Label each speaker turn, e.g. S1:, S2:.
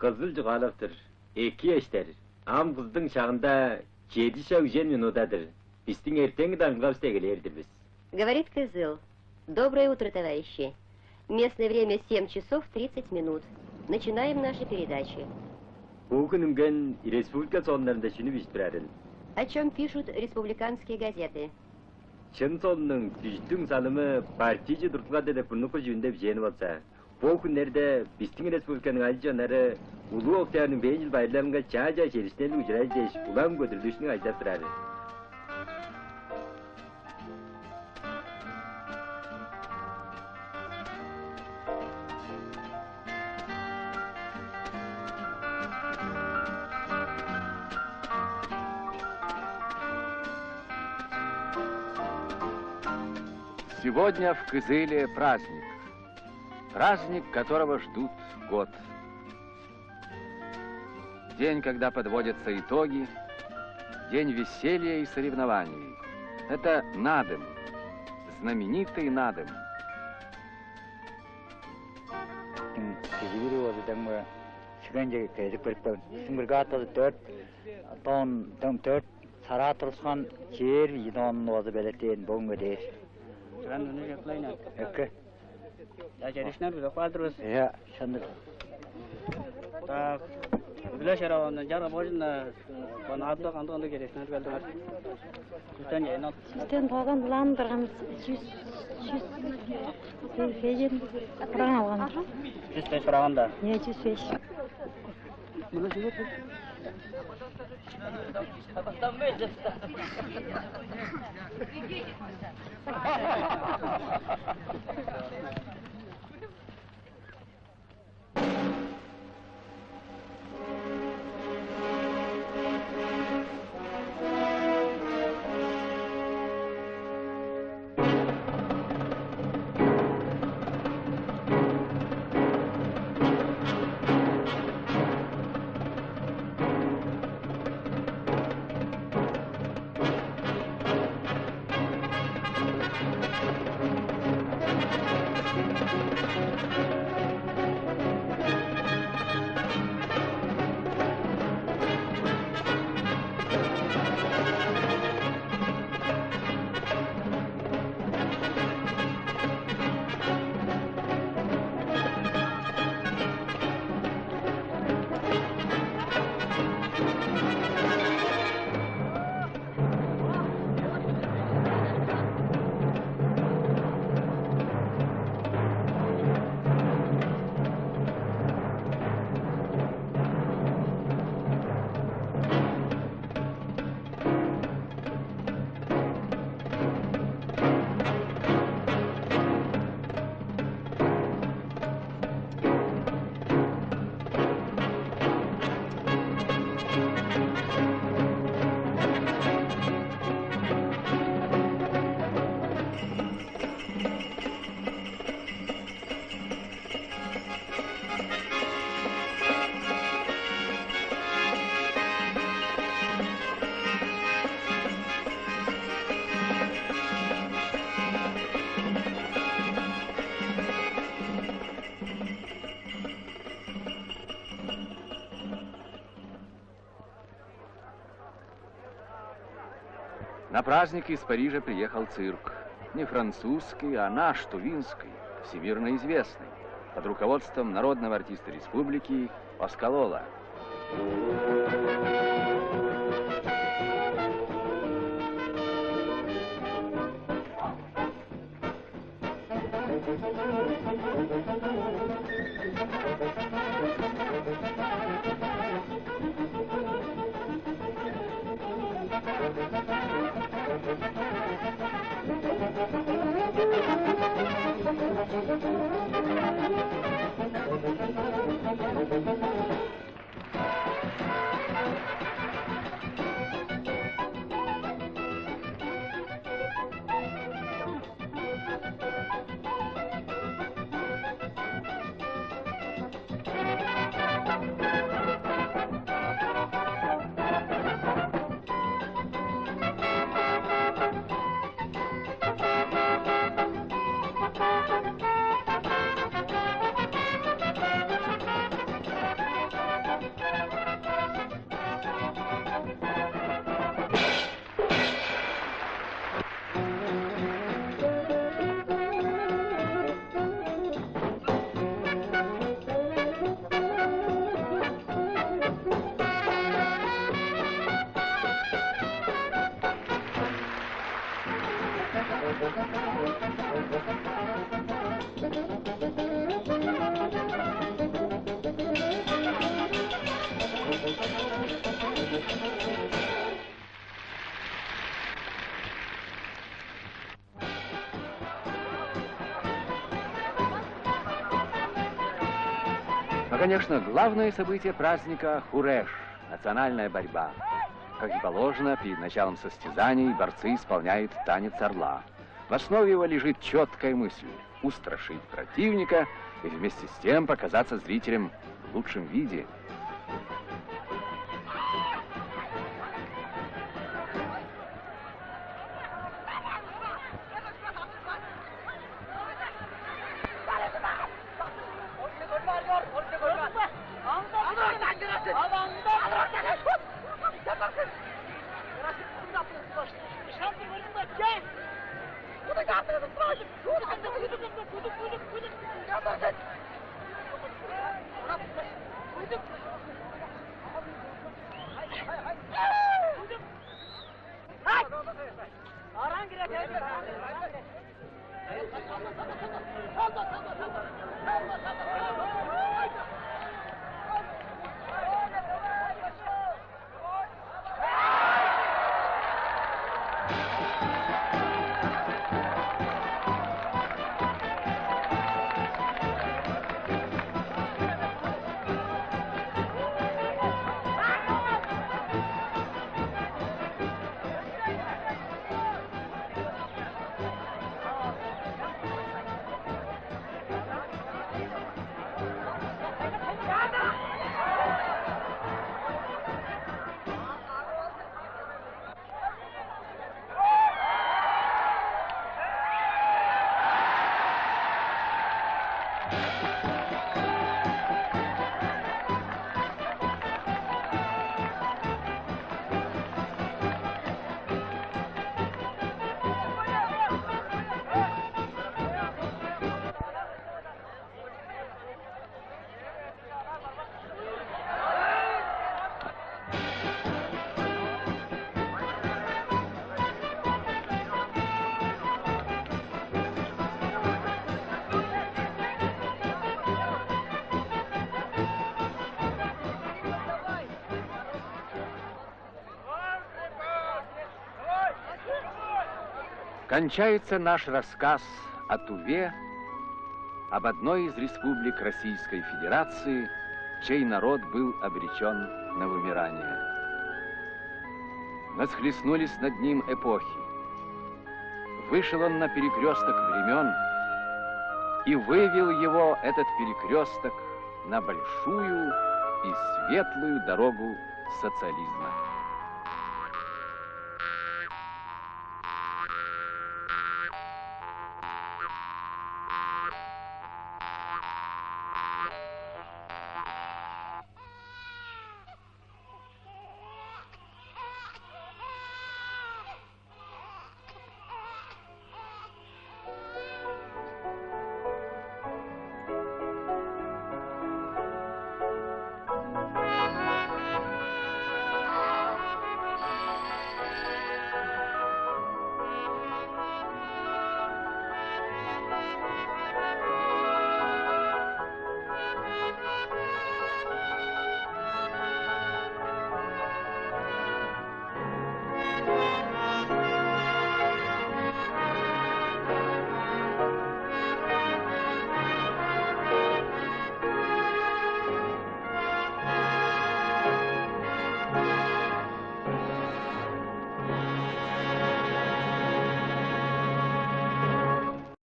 S1: Kızıl Cıgalıktır. 2 yaştır. Am kızdın çağında 7 şavjen minutadır. Bizden ertenge damgavsta gelirdir biz.
S2: Говорит Кызыл. Доброе утро, товарищи. Местное время 7 часов 30 минут. Начинаем наши передачи.
S1: Bu günümgen Respublika sonlarında şunu bitirərin.
S2: О чем пишут республиканские газеты?
S1: Çın sonunun düştüğün salımı partici durtma dedi bunu kujunda biçeni olsa. Bu günlerde bizden Respublikanın ayrıcanları Ulu Oktar'ın 5 yıl bayramında çağca çelişlerle ucrayacak ulan götürülüşünü aydaptırarı.
S3: Сегодня в Кызыле праздник. Праздник, которого ждут год. День, когда подводятся итоги. День веселья и соревнований. Это Надым. Знаменитый Надым.
S4: Şükence kedik birikten. Sımırgatadı 4 sara turuşkan yer yidon ozu belirteyin boğunga deyir.
S5: Ben bunu yaplayın.
S4: Eke.
S5: Ya gelişler bir kaldırırız.
S4: Ya, şandır.
S5: Ta bileşer onun jarı boyunda bana adlı kandı onda gelişler geldiler. Kutan yayın al.
S6: Sizden toğan bulandırğamız 100 frank alған.
S5: 105 frank.
S6: 105.
S5: Bunu şunu
S3: На праздник из Парижа приехал цирк. Не французский, а наш, тувинский, всемирно известный, под руководством народного артиста республики Осколола. Но, конечно, главное событие праздника — Хуреш, национальная борьба. Как и положено, перед началом состязаний борцы исполняют танец орла. В основе его лежит четкая мысль — устрашить противника и вместе с тем показаться зрителям в лучшем виде. Кончается наш рассказ о Туве, об одной из республик Российской Федерации, чей народ был обречен на вымирание. Насхлестнулись над ним эпохи. Вышел он на перекресток времен и вывел его, этот перекресток, на большую и светлую дорогу социализма.